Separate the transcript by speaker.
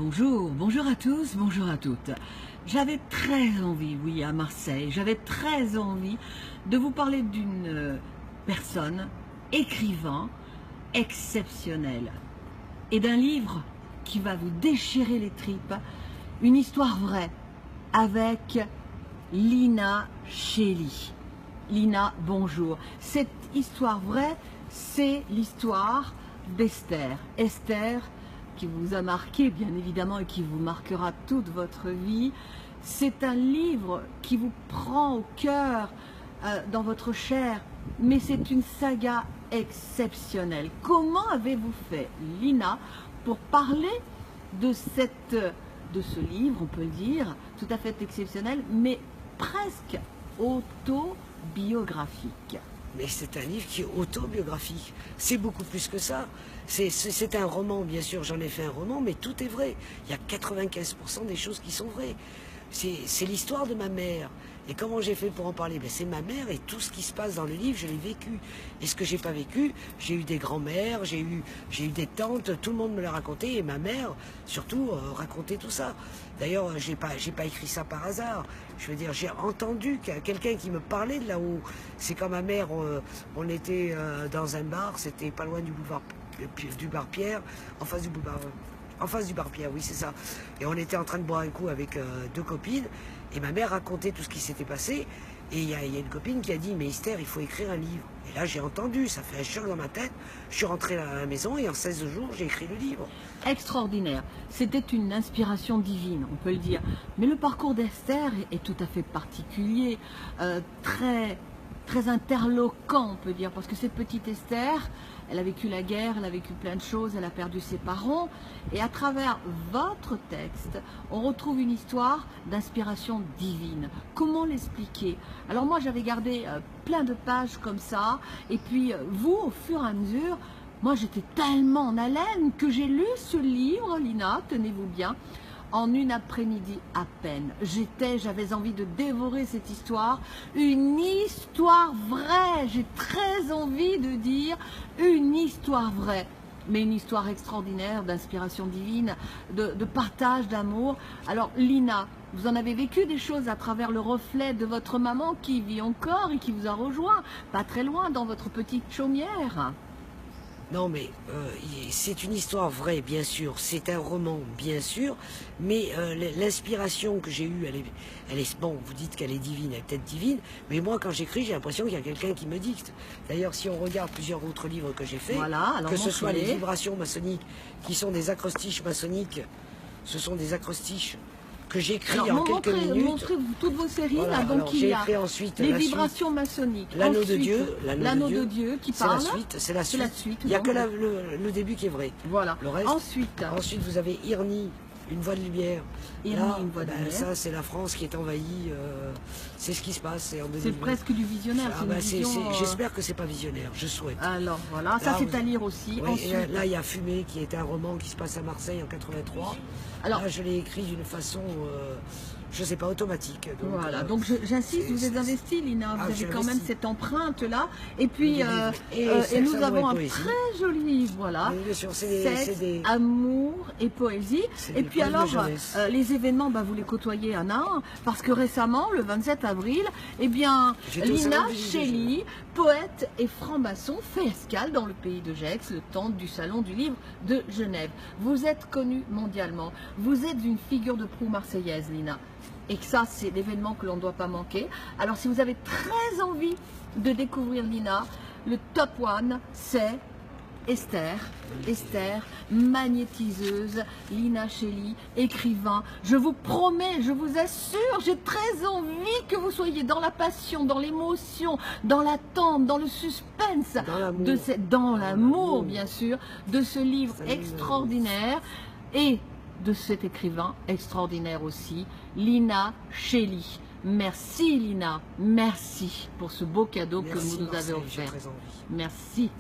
Speaker 1: Bonjour, bonjour à tous, bonjour à toutes. J'avais très envie, oui, à Marseille, j'avais très envie de vous parler d'une personne, écrivain, exceptionnel, et d'un livre qui va vous déchirer les tripes, une histoire vraie, avec Lina Chely. Lina, bonjour. Cette histoire vraie, c'est l'histoire d'Esther. Esther, qui vous a marqué bien évidemment et qui vous marquera toute votre vie. C'est un livre qui vous prend au cœur, dans votre chair, mais c'est une saga exceptionnelle. Comment avez-vous fait, Lina, pour parler de ce livre, on peut le dire, tout à fait exceptionnel, mais presque autobiographique?
Speaker 2: Mais c'est un livre qui est autobiographique. C'est beaucoup plus que ça. C'est un roman, bien sûr, j'en ai fait un roman, mais tout est vrai. Il y a 95% des choses qui sont vraies. C'est l'histoire de ma mère. Et comment j'ai fait pour en parler? C'est ma mère, et tout ce qui se passe dans le livre, je l'ai vécu. Et ce que j'ai pas vécu, j'ai eu des grands-mères, j'ai eu des tantes, tout le monde me l'a raconté, et ma mère, surtout, racontait tout ça. D'ailleurs, j'ai pas écrit ça par hasard. Je veux dire, j'ai entendu quelqu'un qui me parlait de là-haut. C'est quand ma mère, on était dans un bar, c'était pas loin du bar Pierre, en face du bar Pierre, oui c'est ça. Et on était en train de boire un coup avec deux copines, et ma mère racontait tout ce qui s'était passé, et il y a une copine qui a dit « Mais Esther, il faut écrire un livre ». Et là j'ai entendu, ça fait un choc dans ma tête, je suis rentré à la maison, et en 16 jours, j'ai écrit le livre.
Speaker 1: Extraordinaire, c'était une inspiration divine, on peut le dire. Mais le parcours d'Esther est tout à fait particulier, très interloquant, on peut dire, parce que cette petite Esther, elle a vécu la guerre, elle a vécu plein de choses, elle a perdu ses parents, et à travers votre texte, on retrouve une histoire d'inspiration divine. Comment l'expliquer? Alors moi, j'avais gardé plein de pages comme ça, et puis vous, au fur et à mesure, moi j'étais tellement en haleine que j'ai lu ce livre, Lina, tenez-vous bien, en une après-midi à peine. J'avais envie de dévorer cette histoire, une histoire vraie. J'ai très envie de dire une histoire vraie, mais une histoire extraordinaire d'inspiration divine, de partage, d'amour. Alors Lina, vous en avez vécu des choses à travers le reflet de votre maman qui vit encore et qui vous a rejoint, pas très loin, dans votre petite chaumière.
Speaker 2: Non, mais c'est une histoire vraie, bien sûr. C'est un roman, bien sûr. Mais l'inspiration que j'ai eue, elle est... Bon, vous dites qu'elle est divine, elle est peut-être divine. Mais moi, quand j'écris, j'ai l'impression qu'il y a quelqu'un qui me dicte. D'ailleurs, si on regarde plusieurs autres livres que j'ai faits,
Speaker 1: voilà,
Speaker 2: que ce soit les vibrations maçonniques, qui sont des acrostiches maçonniques, ce sont des acrostiches que j'écris en quelques minutes.
Speaker 1: Montrez toutes vos séries,
Speaker 2: voilà,
Speaker 1: là, donc il y a
Speaker 2: ensuite
Speaker 1: les vibrations maçonniques,
Speaker 2: l'anneau de Dieu,
Speaker 1: qui parle,
Speaker 2: c'est la suite, il n'y a que le début qui est vrai.
Speaker 1: Voilà.
Speaker 2: Le reste, ensuite vous avez Irni, une voie de lumière. Là, ça c'est la France qui est envahie, c'est ce qui se passe.
Speaker 1: C'est presque du visionnaire.
Speaker 2: J'espère que c'est pas visionnaire, je souhaite.
Speaker 1: Alors voilà, ça c'est à lire aussi.
Speaker 2: Oui, ensuite, là il y a Fumée qui est un roman qui se passe à Marseille en 83. Alors, là je l'ai écrit d'une façon, je sais pas, automatique. Donc,
Speaker 1: voilà, donc j'insiste, vous êtes investi, Lina, vous avez quand même cette empreinte-là. Et puis, et nous avons un très joli livre, voilà. Sexe, amour et poésie. Et puis alors, les événements, vous les côtoyez un à un, parce que récemment, le 27 avril, eh bien, Lina Chely, poète et franc-maçon, fait escale dans le pays de Gex, le temps du Salon du Livre de Genève. Vous êtes connue mondialement, vous êtes une figure de proue marseillaise, Lina. Et que ça, c'est l'événement que l'on ne doit pas manquer. Alors, si vous avez très envie de découvrir Lina, le top one, c'est Esther, magnétiseuse, Lina Chely, écrivain. Je vous promets, je vous assure, j'ai très envie que vous soyez dans la passion, dans l'émotion, dans l'attente, dans le suspense, dans l'amour, bien sûr, de ce livre extraordinaire et de cet écrivain extraordinaire aussi, Lina Chely. Merci Lina, merci pour ce beau cadeau que vous nous avez offert. Merci.